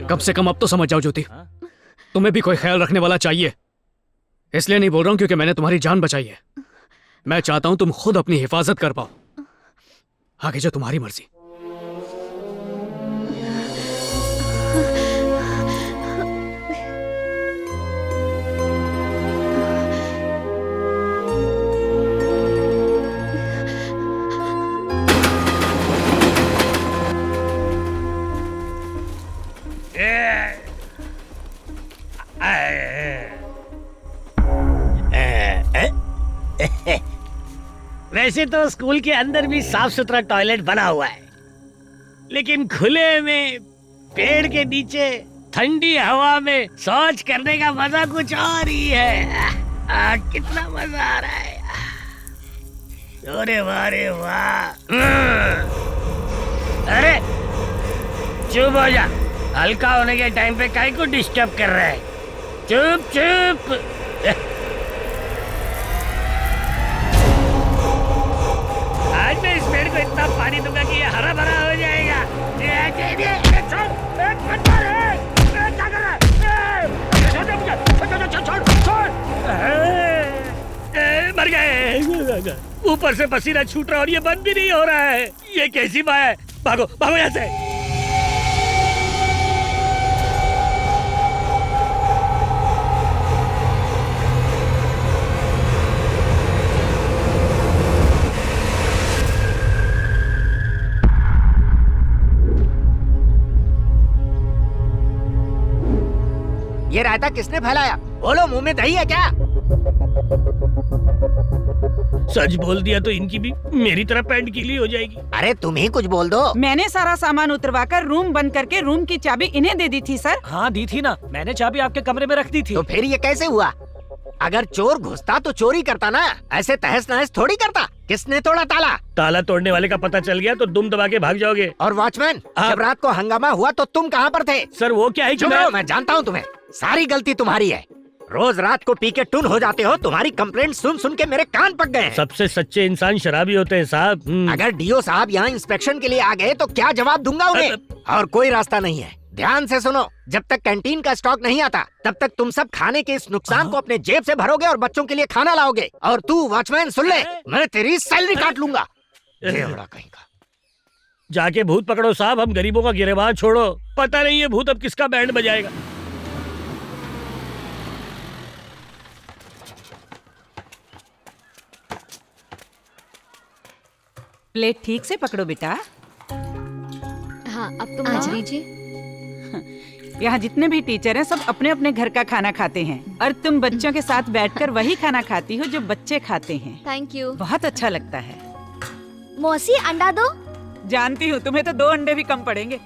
कम से कम अब तो समझ जाओ ज्योति, तुम्हें भी कोई ख्याल रखने वाला चाहिए। इसलिए नहीं बोल रहा हूं क्योंकि मैंने तुम्हारी जान बचाई है। मैं चाहता हूं तुम खुद अपनी हिफाजत कर पाओ। आगे जो तुम्हारी मर्जी। वैसे तो स्कूल के अंदर भी साफ सुथरा टॉयलेट बना हुआ है, लेकिन खुले में पेड़ के नीचे ठंडी हवा में शौच करने का मजा कुछ और ही है। कितना मजा आ रहा है। अरे वाह रे वाह। अरे चुप हो जा, हल्का होने के टाइम पे काहे को डिस्टर्ब कर रहा है। चुप चुप। आज मैं इस पेड़ को इतना पानी दूंगा कि ये हरा भरा हो जाएगा। मर गए। ऊपर से पसीना छूट रहा और ये बंद भी नहीं हो रहा है। ये कैसी बात है। भागो भागो यहाँ से। ये रायता किसने फैलाया? बोलो, मुंह में दही है क्या? सच बोल दिया तो इनकी भी मेरी तरह पैंट गीली हो जाएगी। अरे तुम ही कुछ बोल दो। मैंने सारा सामान उतरवाकर रूम बंद करके रूम की चाबी इन्हें दे दी थी सर। हाँ दी थी ना, मैंने चाबी आपके कमरे में रख दी थी। तो फिर ये कैसे हुआ? अगर चोर घुसता तो चोरी करता ना, ऐसे तहस नहस थोड़ी करता। किसने तोड़ा ताला? ताला तोड़ने वाले का पता चल गया तो दुम दबा के भाग जाओगे। और वॉचमैन, जब रात को हंगामा हुआ तो तुम कहाँ पर थे? सर वो क्या है कि मैं जानता हूँ तुम्हें। सारी गलती तुम्हारी है। रोज रात को पी के टुन हो जाते हो। तुम्हारी कंप्लेंट सुन सुन के मेरे कान पक गए हैं। सबसे सच्चे इंसान शराबी होते हैं साहब। अगर डीओ साहब यहाँ इंस्पेक्शन के लिए आ गए तो क्या जवाब दूंगा उन्हें? और कोई रास्ता नहीं है। ध्यान से सुनो, जब तक कैंटीन का स्टॉक नहीं आता तब तक तुम सब खाने के इस नुकसान को अपने जेब से भरोगे और बच्चों के लिए खाना लाओगे। और तू वॉचमैन सुन ले, मैं तेरी सैलरी काट लूंगा। कहीं का। जाके भूत पकड़ो साहब, हम गरीबों का गिरेबान छोड़ो। पता नहीं ये भूत अब किसका बैंड बजाएगा। प्लेट ठीक से पकड़ो बेटा। हाँ अब तुम आज लीजिए। यहाँ जितने भी टीचर हैं सब अपने अपने घर का खाना खाते हैं और तुम बच्चों के साथ बैठकर वही खाना खाती हो जो बच्चे खाते हैं। Thank you. बहुत अच्छा लगता है। मौसी अंडा दो। जानती हूँ, तुम्हें तो 2 अंडे भी कम पड़ेंगे।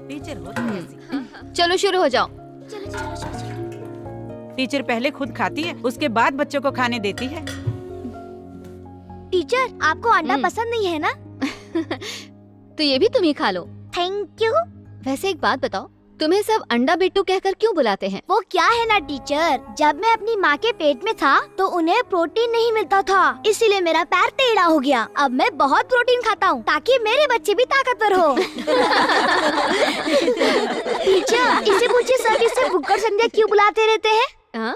टीचर हो तुम ऐसी। चलो शुरू हो जाओ। टीचर पहले खुद खाती है, उसके बाद बच्चों को खाने देती है। टीचर, आपको अंडा पसंद नहीं है ना? तो ये भी तुम ही खा लो। Thank you. वैसे एक बात बताओ, तुम्हें सब अंडा बिट्टू कहकर क्यों बुलाते हैं? वो क्या है ना टीचर, जब मैं अपनी माँ के पेट में था तो उन्हें प्रोटीन नहीं मिलता था, इसीलिए मेरा पैर टेढ़ा हो गया। अब मैं बहुत प्रोटीन खाता हूँ ताकि मेरे बच्चे भी ताकतवर हो। टीचर, इसे पूछिए सर इसे भुक्कड़ संध्या क्यों बुलाते रहते हैं? हाँ?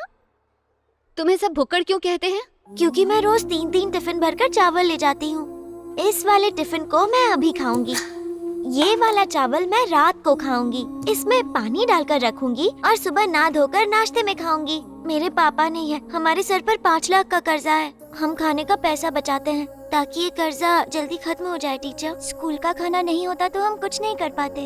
तुम्हें सब भुक्कड़ क्यों कहते हैं? क्योंकि मैं रोज 3-3 टिफिन भरकर चावल ले जाती हूँ। इस वाले टिफिन को मैं अभी खाऊंगी, ये वाला चावल मैं रात को खाऊंगी, इसमें पानी डालकर रखूंगी और सुबह नहा धोकर नाश्ते में खाऊंगी। मेरे पापा नहीं है, हमारे सर पर 5 लाख का कर्जा है। हम खाने का पैसा बचाते हैं ताकि ये कर्जा जल्दी खत्म हो जाए। टीचर, स्कूल का खाना नहीं होता तो हम कुछ नहीं कर पाते।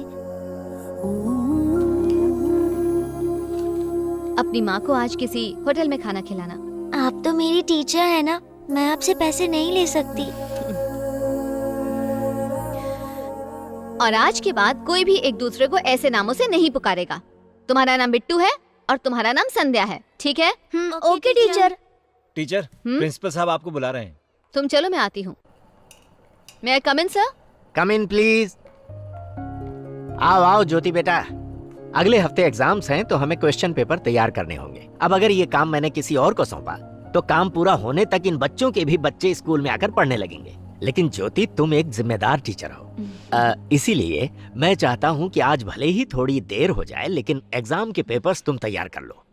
अपनी माँ को आज किसी होटल में खाना खिलाना। आप तो मेरी टीचर है ना, मैं आपसे पैसे नहीं ले सकती। और आज के बाद कोई भी एक दूसरे को ऐसे नामों से नहीं पुकारेगा। तुम्हारा नाम बिट्टू है और तुम्हारा नाम संध्या है, ठीक है? Okay teacher. टीचर, प्रिंसिपल साहब आपको बुला रहे हैं। तुम चलो, मैं आती हूँ। मैं कम इन सर? Come in please. आओ आओ ज्योति बेटा, अगले हफ्ते एग्जाम्स हैं तो हमें क्वेश्चन पेपर तैयार करने होंगे। अब अगर ये काम मैंने किसी और को सौंपा तो काम पूरा होने तक इन बच्चों के भी बच्चे स्कूल में आकर पढ़ने लगेंगे। लेकिन ज्योति तुम एक जिम्मेदार टीचर हो, इसीलिए मैं चाहता हूँ कि आज भले ही थोड़ी देर हो जाए, लेकिन एग्जाम के पेपर्स तुम तैयार कर लो।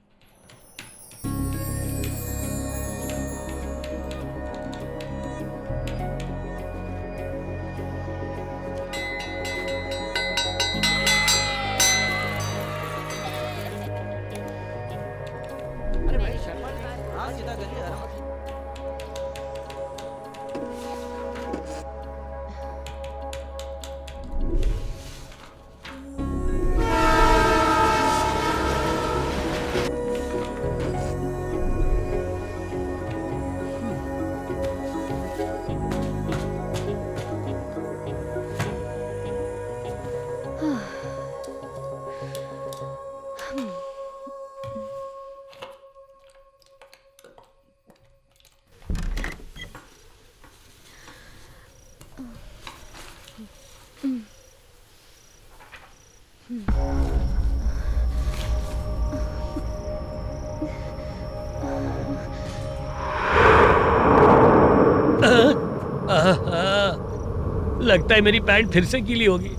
लगता है मेरी पैंट फिर से गीली होगी।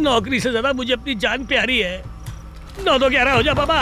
नौकरी से ज्यादा मुझे अपनी जान प्यारी है। 9-2-11 हो जा बाबा।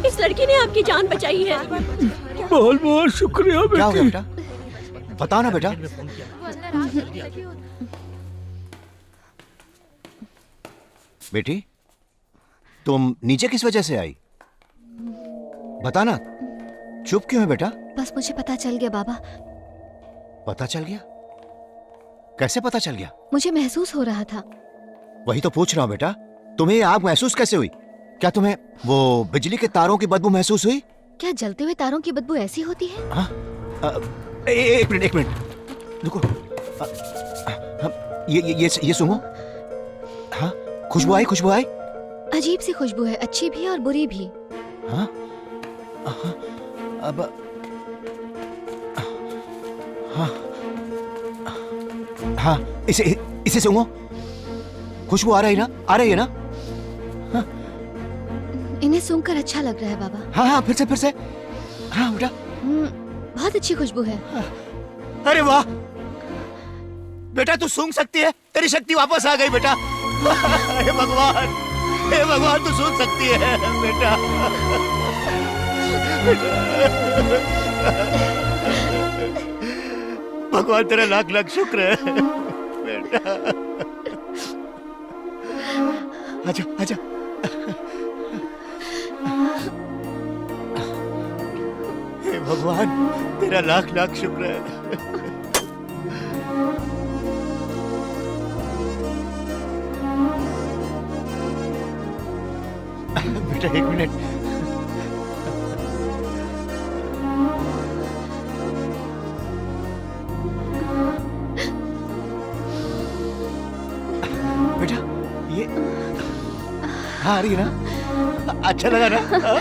इस लड़की ने आपकी जान बचाई है। बहुत बहुत शुक्रिया बेटी। क्या हो गया बेटा? बताओ ना बेटा। बेटी तुम नीचे किस वजह से आई? बता ना, चुप क्यों है बेटा? बस मुझे पता चल गया बाबा। पता चल गया? कैसे पता चल गया? मुझे महसूस हो रहा था। वही तो पूछ रहा हूँ बेटा, तुम्हें ये आग महसूस कैसे हुई? क्या तुम्हें वो बिजली के तारों की बदबू महसूस हुई? क्या जलते हुए तारों की बदबू ऐसी होती है? एक मिनट रुको। ये सुनो। हाँ, खुशबू आई? अजीब सी खुशबू है, अच्छी भी और बुरी भी। हाँ? अब हाँ, इसे सूंघो। खुशबू आ रही है ना? हाँ? इन्हें सूंघकर अच्छा लग रहा है बाबा। हाँ, फिर से। हाँ बेटा, बहुत अच्छी खुशबू है। अरे वाह, बेटा तू सूंघ सकती है, तेरी शक्ति वापस आ गई बेटा। हे भगवान तू सूंघ सकती है बेटा। भगवान तेरा लाख लाख शुक्र है बेटा। आजा आजा। हे भगवान तेरा लाख लाख शुक्र है। बेटा 1 मिनट। बेटा ये आ रही है ना? अच्छा लगा ना? हाँ?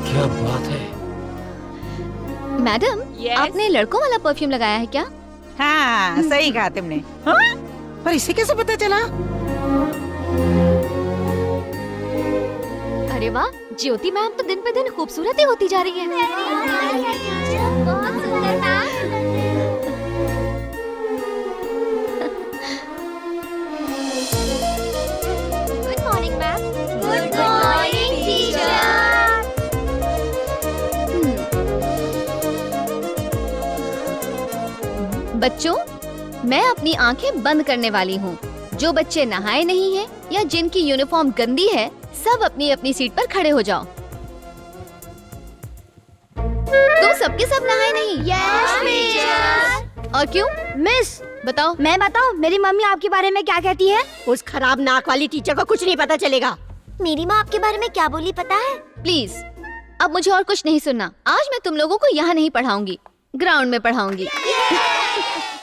क्या बात है। Madam, Yes? आपने लड़कों वाला परफ्यूम लगाया है क्या? हाँ सही कहा तुमने। हाँ? पर इसे कैसे पता चला? अरे वाह, ज्योति मैम तो दिन पे दिन खूबसूरत ही होती जा रही है। बहुत सुंदर ma'am. Good morning ma'am. Good morning teacher. बच्चों, मैं अपनी आंखें बंद करने वाली हूँ। जो बच्चे नहाए नहीं हैं या जिनकी यूनिफॉर्म गंदी है, सब अपनी अपनी सीट पर खड़े हो जाओ। तुम सबके सब नहाए नहीं? Yes teacher. और क्यों? मिस, बताओ। मैं बताऊं मेरी मम्मी आपके बारे में क्या कहती है? उस खराब नाक वाली टीचर को कुछ नहीं पता चलेगा। मेरी माँ आपके बारे में क्या बोली पता है? प्लीज, अब मुझे और कुछ नहीं सुनना। आज मैं तुम लोगों को यहाँ नहीं पढ़ाऊंगी, ग्राउंड में पढ़ाऊंगी।